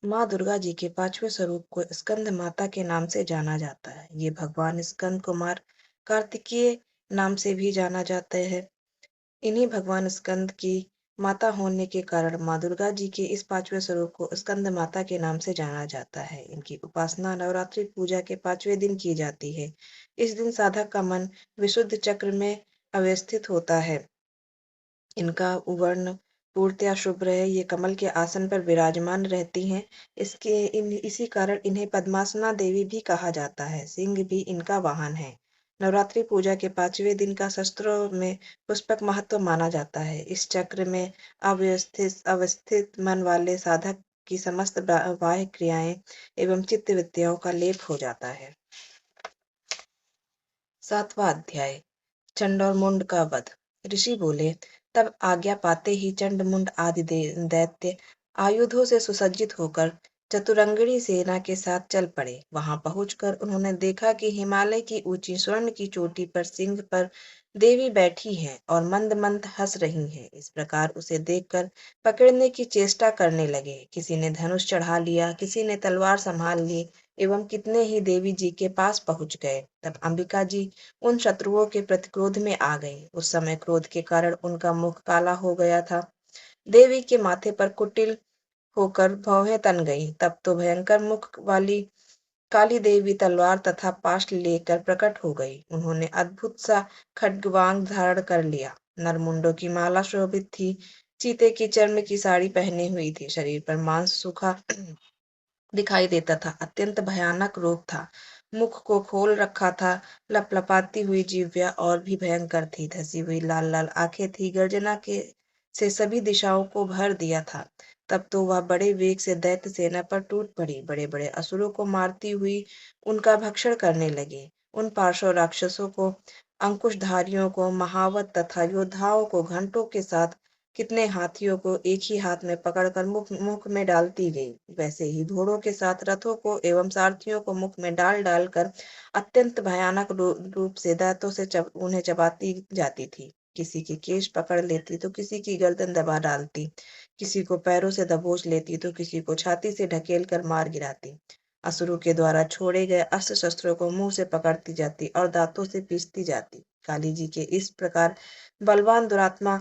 माँ दुर्गा जी के पांचवें स्वरूप को स्कंद माता के नाम से जाना जाता है। ये भगवान स्कंद कुमार कार्तिकेय नाम से भी जाना जाता है। इन्हीं भगवान स्कंद की माता होने के कारण माँ दुर्गा जी के इस पांचवें स्वरूप को स्कंद माता के नाम से जाना जाता है। इनकी उपासना नवरात्रि पूजा के पांचवें दिन की जाती है। इस दिन साधक का मन विशुद्ध चक्र में अवस्थित होता है। इनका वर्ण पूर्णतया शुभ्र है। ये कमल के आसन पर विराजमान रहती हैं। इसी कारण इन्हें पद्मासना देवी भी कहा जाता है। सिंह भी इनका वाहन है। नवरात्रि पूजा के पांचवें दिन का शास्त्रों में पुष्पक महत्व माना जाता है। इस चक्र में अवस्थित मन वाले साधक की समस्त बाह्य क्रियाएं एवं चित्त विद्याओं का लेप हो जाता है। 7वां अध्याय चंड और मुंड का वध। ऋषि बोले, तब आज्ञा पाते ही चंड मुंड आदि दैत्य आयुधों से सुसज्जित होकर चतुरंगिणी सेना के साथ चल पड़े। वहां पहुंचकर उन्होंने देखा कि हिमालय की ऊंची स्वर्ण की चोटी पर सिंह पर देवी बैठी हैं और मंद मंद हंस रही हैं। इस प्रकार उसे देखकर पकड़ने की चेष्टा करने लगे। किसी ने धनुष चढ़ा लिया, किसी ने तलवार संभाल ली एवं कितने ही देवी जी के पास पहुंच गए। तब अंबिका जी उन शत्रुओं के प्रति क्रोध में आ गई। उस समय क्रोध के कारण उनका मुख काला हो गया था। देवी के माथे पर कुटिल होकर भौहें तन गईं। तब तो भयंकर मुख वाली काली देवी तलवार तथा पाश लेकर प्रकट हो गई। उन्होंने अद्भुत सा खड्गवांग धारण कर लिया। नरमुंडों की माला शोभित थी। चीते की चर्म की साड़ी पहने हुई थी। शरीर पर मांस सूखा दिखाई देता था। अत्यंत भयानक रूप था। मुख को खोल रखा था। लपलपाती हुई जिह्वा और भी भयंकर थी। धसी हुई लाल लाल आंखें थी। गर्जना के से सभी दिशाओं को भर दिया था। तब तो वह बड़े वेग से दैत्य सेना पर टूट पड़ी। बड़े बड़े असुरों को मारती हुई उनका भक्षण करने लगे। उन पार्श्व राक्षसों को, अंकुशधारियों को, महावत तथा योद्धाओं को घंटों के साथ कितने हाथियों को एक ही हाथ में पकड़कर मुख में डालती गई। वैसे ही घोड़ों के साथ रथों को एवं सारथियों को मुख में डाल डालकर अत्यंत भयानक रूप से दांतों से उन्हें चबाती जाती थी। किसी के केश पकड़ लेती तो किसी की गर्दन दबा डालती, किसी को पैरों से दबोच लेती तो किसी को छाती से ढकेल कर मार गिराती। असुरों के द्वारा छोड़े गए अस्त्र शस्त्रों को मुंह से पकड़ती जाती और दांतों से पीसती जाती। काली जी के इस प्रकार बलवान दुरात्मा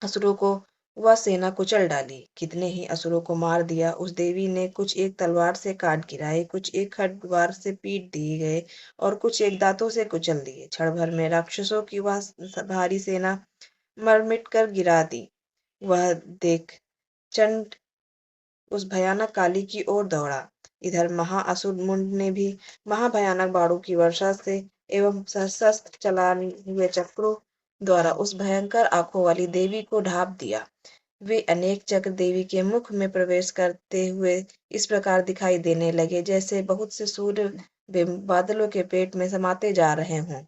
असुरों को वह सेना कुचल डाली। कितने ही असुरों को मार दिया। उस देवी ने कुछ एक तलवार से काट गिराए, कुछ एक खड्गवार से पीट दिए गए और कुछ एक दांतों से कुचल दिए। क्षण भर में राक्षसों की वह भारी सेना मर मिट कर गिरा दी। वह देख चंड उस भयानक काली की ओर दौड़ा। इधर महाअसुर मुंड ने भी महाभयानक बाणों की वर्षा से एवं शस्त्र चलाए हुए चक्रों द्वारा उस भयंकर आंखों वाली देवी को ढाप दिया। वे अनेक चक्र देवी के मुख में प्रवेश करते हुए इस प्रकार दिखाई देने लगे जैसे बहुत से सूर्य बिंब बादलों के पेट में समाते जा रहे हों।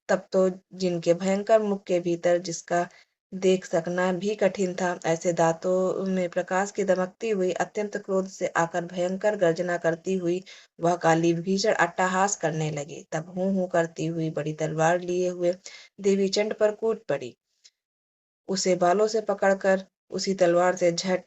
तब तो जिनके भयंकर मुख के भीतर जिसका देख सकना भी कठिन था, ऐसे दांतों में प्रकाश की दमकती हुई अत्यंत क्रोध से आकर भयंकर गर्जना करती हुई वह काली भीषण अट्टहास करने लगी। तब हूं हूं करती हुई बड़ी तलवार लिए हुए देवी चंड पर कूद पड़ी। उसे बालों से पकड़कर उसी तलवार से झट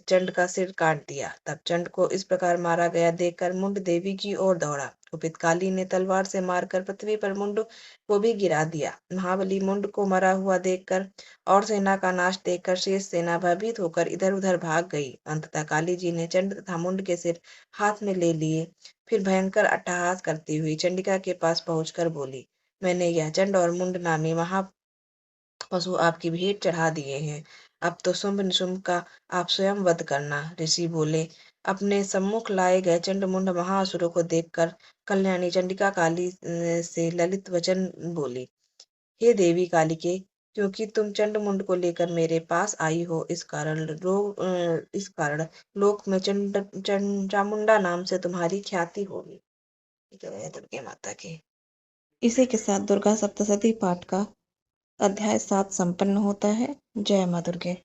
चंड का सिर काट दिया। तब चंड को इस प्रकार मारा गया देखकर मुंड देवी की ओर दौड़ा। कुपित काली ने तलवार से मारकर पृथ्वी पर मुंड को भी गिरा दिया। महाबली मुंड को मरा हुआ देखकर और सेना का नाश देखकर शेष सेना भयभीत होकर इधर उधर भाग गई। अंततः काली जी ने चंड तथा मुंड के सिर हाथ में ले लिए। फिर भयंकर अट्टहास करती हुई चंडिका के पास पहुंचकर बोली, मैंने यह चंड और मुंड नामी महा पशु आपकी भेंट चढ़ा दिए हैं। अब तो शुंभ निशुंभ का आप स्वयं वध करना। ऋषि बोले, अपने सम्मुख लाए गए चंड मुंड महाअसुरों को देखकर कल्याणी चंडिका काली से ललित वचन बोली, हे देवी कालिके, क्योंकि तुम चंड मुंड को लेकर मेरे पास आई हो, इस कारण लोक में चामुंडा नाम से तुम्हारी ख्याति होगी। जय दुर्गे माता की। इसी के साथ दुर्गा सप्तशती पाठ का अध्याय 7 संपन्न होता है। जय मां दुर्गे।